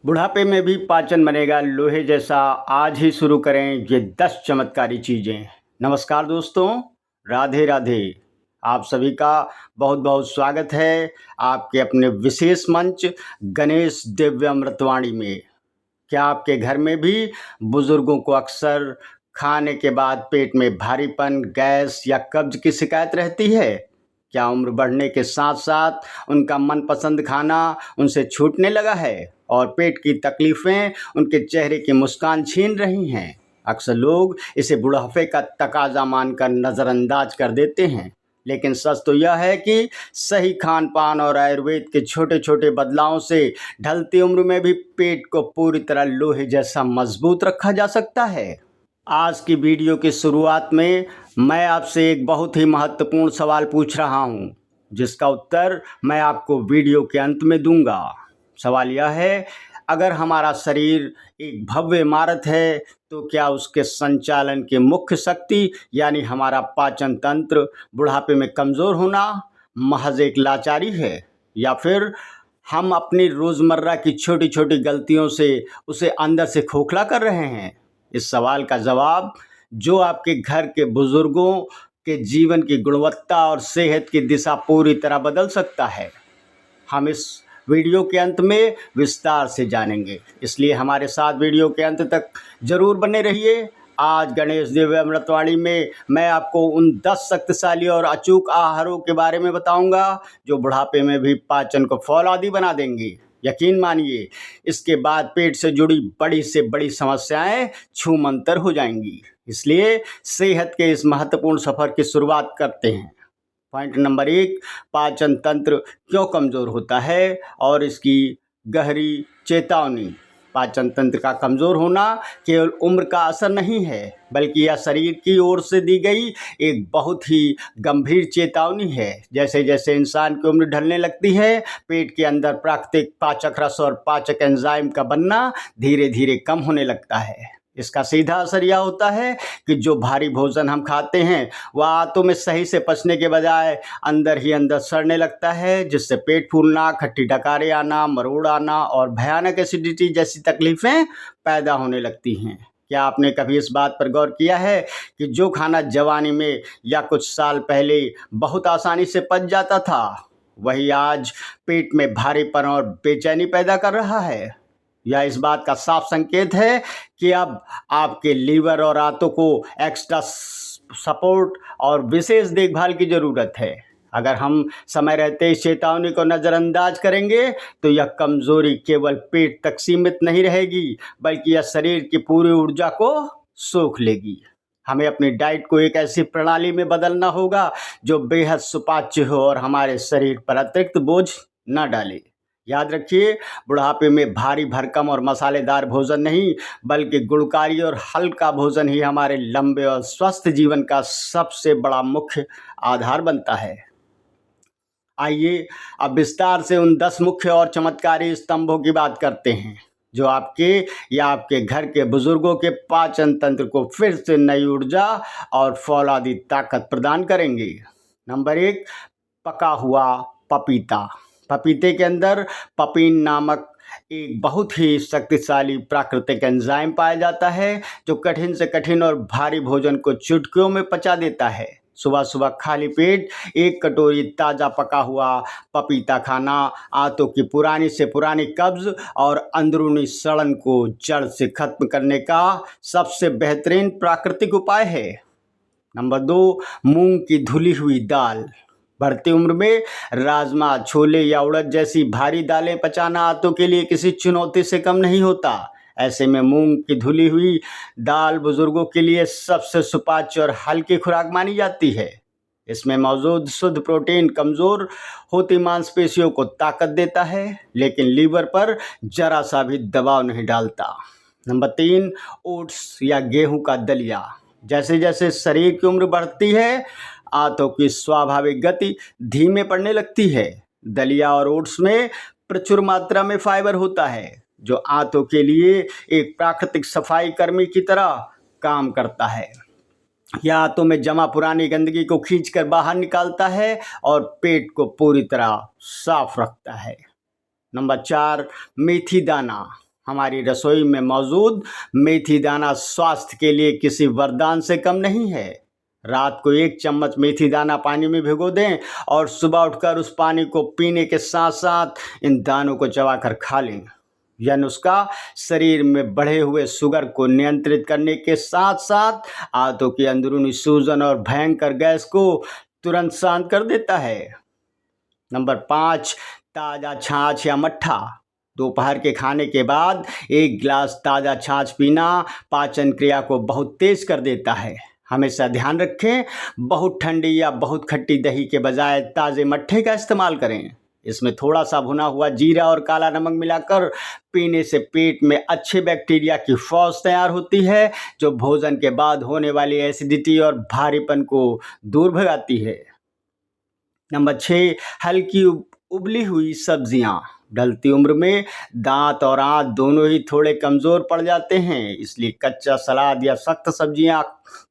बुढ़ापे में भी पाचन बनेगा लोहे जैसा। आज ही शुरू करें ये 10 चमत्कारी चीज़ें। नमस्कार दोस्तों, राधे राधे। आप सभी का बहुत बहुत स्वागत है आपके अपने विशेष मंच गणेश दिव्य अमृतवाणी में। क्या आपके घर में भी बुजुर्गों को अक्सर खाने के बाद पेट में भारीपन, गैस या कब्ज की शिकायत रहती है? क्या उम्र बढ़ने के साथ साथ उनका मनपसंद खाना उनसे छूटने लगा है और पेट की तकलीफ़ें उनके चेहरे की मुस्कान छीन रही हैं? अक्सर लोग इसे बुढ़ापे का तकाजा मानकर नज़रअंदाज कर देते हैं, लेकिन सच तो यह है कि सही खान पान और आयुर्वेद के छोटे छोटे बदलावों से ढलती उम्र में भी पेट को पूरी तरह लोहे जैसा मजबूत रखा जा सकता है। आज की वीडियो की शुरुआत में मैं आपसे एक बहुत ही महत्वपूर्ण सवाल पूछ रहा हूं, जिसका उत्तर मैं आपको वीडियो के अंत में दूंगा। सवाल यह है, अगर हमारा शरीर एक भव्य इमारत है तो क्या उसके संचालन की मुख्य शक्ति यानी हमारा पाचन तंत्र बुढ़ापे में कमज़ोर होना महज एक लाचारी है, या फिर हम अपनी रोज़मर्रा की छोटी छोटी गलतियों से उसे अंदर से खोखला कर रहे हैं? इस सवाल का जवाब जो आपके घर के बुजुर्गों के जीवन की गुणवत्ता और सेहत की दिशा पूरी तरह बदल सकता है, हम इस वीडियो के अंत में विस्तार से जानेंगे। इसलिए हमारे साथ वीडियो के अंत तक जरूर बने रहिए। आज गणेश दिव्य अमृतवाणी में मैं आपको उन 10 शक्तिशाली और अचूक आहारों के बारे में बताऊंगा जो बुढ़ापे में भी पाचन को फौलादी बना देंगे। यकीन मानिए, इसके बाद पेट से जुड़ी बड़ी से बड़ी समस्याएं छूमंतर हो जाएंगी। इसलिए सेहत के इस महत्वपूर्ण सफ़र की शुरुआत करते हैं। पॉइंट नंबर 1, पाचन तंत्र क्यों कमज़ोर होता है और इसकी गहरी चेतावनी। पाचन तंत्र का कमज़ोर होना केवल उम्र का असर नहीं है, बल्कि यह शरीर की ओर से दी गई एक बहुत ही गंभीर चेतावनी है। जैसे जैसे इंसान की उम्र ढलने लगती है, पेट के अंदर प्राकृतिक पाचक रस और पाचक एंजाइम का बनना धीरे धीरे कम होने लगता है। इसका सीधा असर यह होता है कि जो भारी भोजन हम खाते हैं वह आंतों में सही से पचने के बजाय अंदर ही अंदर सड़ने लगता है, जिससे पेट फूलना, खट्टी डकारें आना, मरोड़ आना और भयानक एसिडिटी जैसी तकलीफ़ें पैदा होने लगती हैं। क्या आपने कभी इस बात पर गौर किया है कि जो खाना जवानी में या कुछ साल पहले बहुत आसानी से पच जाता था, वही आज पेट में भारीपन और बेचैनी पैदा कर रहा है? यह इस बात का साफ संकेत है कि अब आपके लीवर और आंतों को एक्स्ट्रा सपोर्ट और विशेष देखभाल की ज़रूरत है। अगर हम समय रहते इस चेतावनी को नज़रअंदाज करेंगे तो यह कमज़ोरी केवल पेट तक सीमित नहीं रहेगी, बल्कि यह शरीर की पूरी ऊर्जा को सोख लेगी। हमें अपनी डाइट को एक ऐसी प्रणाली में बदलना होगा जो बेहद सुपाच्य हो और हमारे शरीर पर अतिरिक्त बोझ न डाले। याद रखिए, बुढ़ापे में भारी भरकम और मसालेदार भोजन नहीं, बल्कि गुणकारी और हल्का भोजन ही हमारे लंबे और स्वस्थ जीवन का सबसे बड़ा मुख्य आधार बनता है। आइए अब विस्तार से उन 10 मुख्य और चमत्कारी स्तंभों की बात करते हैं जो आपके या आपके घर के बुजुर्गों के पाचन तंत्र को फिर से नई ऊर्जा और फौलादी ताकत प्रदान करेंगे। नंबर 1, पका हुआ पपीता। पपीते के अंदर पपीन नामक एक बहुत ही शक्तिशाली प्राकृतिक एंजाइम पाया जाता है जो कठिन से कठिन और भारी भोजन को चुटकियों में पचा देता है। सुबह सुबह खाली पेट एक कटोरी ताज़ा पका हुआ पपीता खाना आंतों की पुरानी से पुरानी कब्ज और अंदरूनी सड़न को जड़ से खत्म करने का सबसे बेहतरीन प्राकृतिक उपाय है। नंबर 2, मूंग की धुली हुई दाल। बढ़ती उम्र में राजमा, छोले या उड़द जैसी भारी दालें पचाना आंतों के लिए किसी चुनौती से कम नहीं होता। ऐसे में मूंग की धुली हुई दाल बुजुर्गों के लिए सबसे सुपाच्य और हल्की खुराक मानी जाती है। इसमें मौजूद शुद्ध प्रोटीन कमज़ोर होती मांसपेशियों को ताकत देता है, लेकिन लीवर पर जरा सा भी दबाव नहीं डालता। नंबर 3, ओट्स या गेहूं का दलिया। जैसे जैसे शरीर की उम्र बढ़ती है, आंतों की स्वाभाविक गति धीमे पड़ने लगती है। दलिया और ओट्स में प्रचुर मात्रा में फाइबर होता है जो आंतों के लिए एक प्राकृतिक सफाई कर्मी की तरह काम करता है। यह आंतों में जमा पुरानी गंदगी को खींचकर बाहर निकालता है और पेट को पूरी तरह साफ रखता है। नंबर 4, मेथी दाना। हमारी रसोई में मौजूद मेथी दाना स्वास्थ्य के लिए किसी वरदान से कम नहीं है। रात को 1 चम्मच मेथी दाना पानी में भिगो दें और सुबह उठकर उस पानी को पीने के साथ साथ इन दानों को चबाकर खा लें। यह नुस्खा शरीर में बढ़े हुए शुगर को नियंत्रित करने के साथ साथ आंतों की अंदरूनी सूजन और भयंकर गैस को तुरंत शांत कर देता है। नंबर 5, ताज़ा छाछ या मट्ठा। दोपहर के खाने के बाद 1 गिलास ताज़ा छाछ पीना पाचन क्रिया को बहुत तेज कर देता है। हमेशा ध्यान रखें, बहुत ठंडी या बहुत खट्टी दही के बजाय ताज़े मट्ठे का इस्तेमाल करें। इसमें थोड़ा सा भुना हुआ जीरा और काला नमक मिलाकर पीने से पेट में अच्छे बैक्टीरिया की फौज तैयार होती है, जो भोजन के बाद होने वाली एसिडिटी और भारीपन को दूर भगाती है। नंबर 6, हल्की उबली हुई सब्जियां। ढलती उम्र में दांत और आंत दोनों ही थोड़े कमज़ोर पड़ जाते हैं, इसलिए कच्चा सलाद या सख्त सब्जियां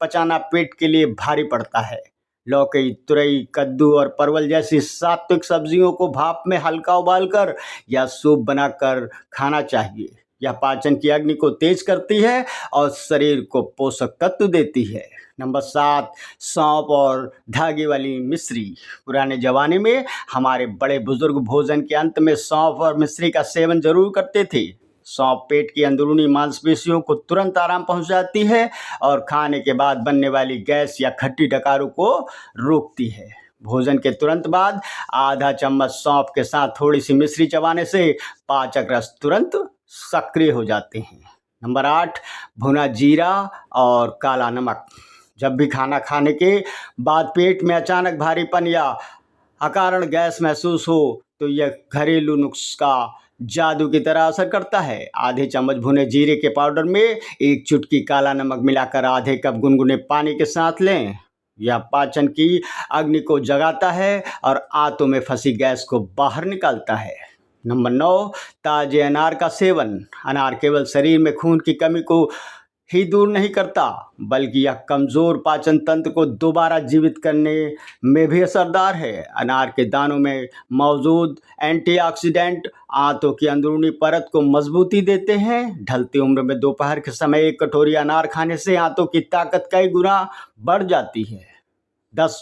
पचाना पेट के लिए भारी पड़ता है। लौकी, तुरई, कद्दू और परवल जैसी सात्विक सब्जियों को भाप में हल्का उबालकर या सूप बनाकर खाना चाहिए। यह पाचन की अग्नि को तेज करती है और शरीर को पोषक तत्व देती है। नंबर 7, सौंफ और धागे वाली मिश्री। पुराने ज़माने में हमारे बड़े बुजुर्ग भोजन के अंत में सौंफ और मिश्री का सेवन जरूर करते थे। सौंफ पेट की अंदरूनी मांसपेशियों को तुरंत आराम पहुंचाती है और खाने के बाद बनने वाली गैस या खट्टी डकारों को रोकती है। भोजन के तुरंत बाद आधा चम्मच सौंफ के साथ थोड़ी सी मिश्री चबाने से पाचक रस तुरंत सक्रिय हो जाते हैं। नंबर 8, भुना जीरा और काला नमक। जब भी खाना खाने के बाद पेट में अचानक भारीपन या अकारण गैस महसूस हो तो यह घरेलू नुस्खा जादू की तरह असर करता है। आधे चम्मच भुने जीरे के पाउडर में 1 चुटकी काला नमक मिलाकर आधे कप गुनगुने पानी के साथ लें। यह पाचन की अग्नि को जगाता है और आंतों में फंसी गैस को बाहर निकालता है। नंबर 9, ताजे अनार का सेवन। अनार केवल शरीर में खून की कमी को ही दूर नहीं करता, बल्कि यह कमज़ोर पाचन तंत्र को दोबारा जीवित करने में भी असरदार है। अनार के दानों में मौजूद एंटीऑक्सीडेंट आंतों की अंदरूनी परत को मजबूती देते हैं। ढलती उम्र में दोपहर के समय 1 कटोरी अनार खाने से आंतों की ताकत कई गुना बढ़ जाती है। 10,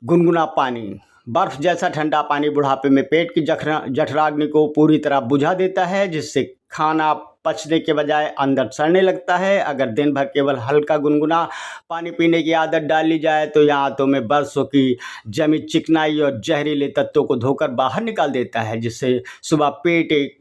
गुनगुना पानी। बर्फ जैसा ठंडा पानी बुढ़ापे में पेट की जठराग्नि को पूरी तरह बुझा देता है, जिससे खाना पचने के बजाय अंदर सड़ने लगता है। अगर दिन भर केवल हल्का गुनगुना पानी पीने की आदत डाल ली जाए तो यह आंतों में बरसों की जमी चिकनाई और जहरीले तत्वों को धोकर बाहर निकाल देता है, जिससे सुबह पेट एक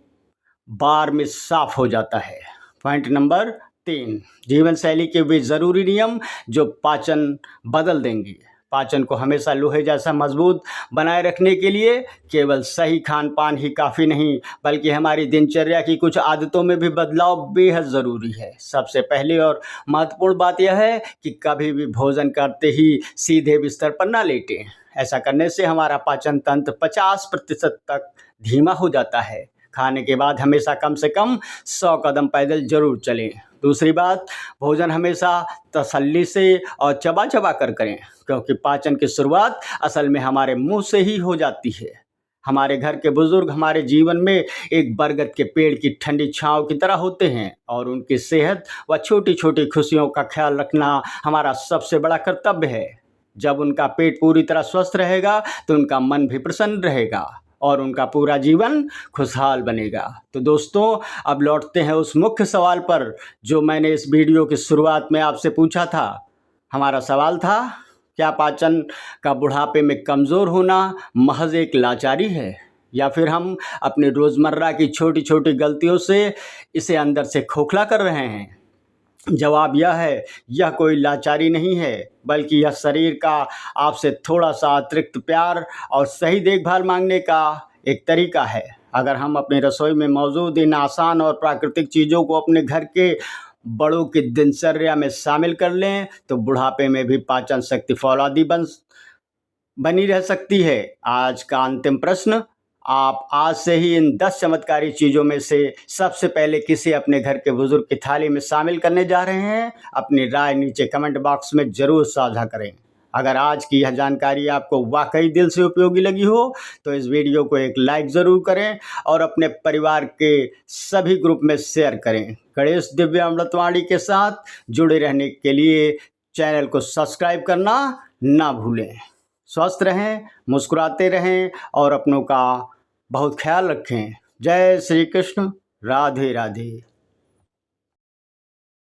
बार में साफ हो जाता है। पॉइंट नंबर 3, जीवन शैली के वे ज़रूरी नियम जो पाचन बदल देंगे। पाचन को हमेशा लोहे जैसा मजबूत बनाए रखने के लिए केवल सही खान पान ही काफ़ी नहीं, बल्कि हमारी दिनचर्या की कुछ आदतों में भी बदलाव बेहद ज़रूरी है। सबसे पहले और महत्वपूर्ण बात यह है कि कभी भी भोजन करते ही सीधे बिस्तर पर ना लेटें। ऐसा करने से हमारा पाचन तंत्र 50% तक धीमा हो जाता है। खाने के बाद हमेशा कम से कम 100 कदम पैदल जरूर चलें। दूसरी बात, भोजन हमेशा तसल्ली से और चबा चबा कर करें, क्योंकि पाचन की शुरुआत असल में हमारे मुंह से ही हो जाती है। हमारे घर के बुजुर्ग हमारे जीवन में एक बरगद के पेड़ की ठंडी छांव की तरह होते हैं और उनकी सेहत व छोटी छोटी खुशियों का ख्याल रखना हमारा सबसे बड़ा कर्तव्य है। जब उनका पेट पूरी तरह स्वस्थ रहेगा तो उनका मन भी प्रसन्न रहेगा और उनका पूरा जीवन खुशहाल बनेगा। तो दोस्तों, अब लौटते हैं उस मुख्य सवाल पर जो मैंने इस वीडियो की शुरुआत में आपसे पूछा था। हमारा सवाल था, क्या पाचन का बुढ़ापे में कमज़ोर होना महज एक लाचारी है, या फिर हम अपनी रोज़मर्रा की छोटी छोटी गलतियों से इसे अंदर से खोखला कर रहे हैं? जवाब यह है, यह कोई लाचारी नहीं है, बल्कि यह शरीर का आपसे थोड़ा सा अतिरिक्त प्यार और सही देखभाल मांगने का एक तरीका है। अगर हम अपनी रसोई में मौजूद इन आसान और प्राकृतिक चीज़ों को अपने घर के बड़ों की दिनचर्या में शामिल कर लें तो बुढ़ापे में भी पाचन शक्ति फौलादी बनी रह सकती है। आज का अंतिम प्रश्न, आप आज से ही इन 10 चमत्कारी चीज़ों में से सबसे पहले किसे अपने घर के बुजुर्ग की थाली में शामिल करने जा रहे हैं? अपनी राय नीचे कमेंट बॉक्स में ज़रूर साझा करें। अगर आज की यह जानकारी आपको वाकई दिल से उपयोगी लगी हो तो इस वीडियो को एक लाइक ज़रूर करें और अपने परिवार के सभी ग्रुप में शेयर करें। गणेश दिव्य अमृतवाणी के साथ जुड़े रहने के लिए चैनल को सब्सक्राइब करना ना भूलें। स्वस्थ रहें, मुस्कुराते रहें और अपनों का बहुत ख्याल रखें। जय श्री कृष्ण। राधे राधे।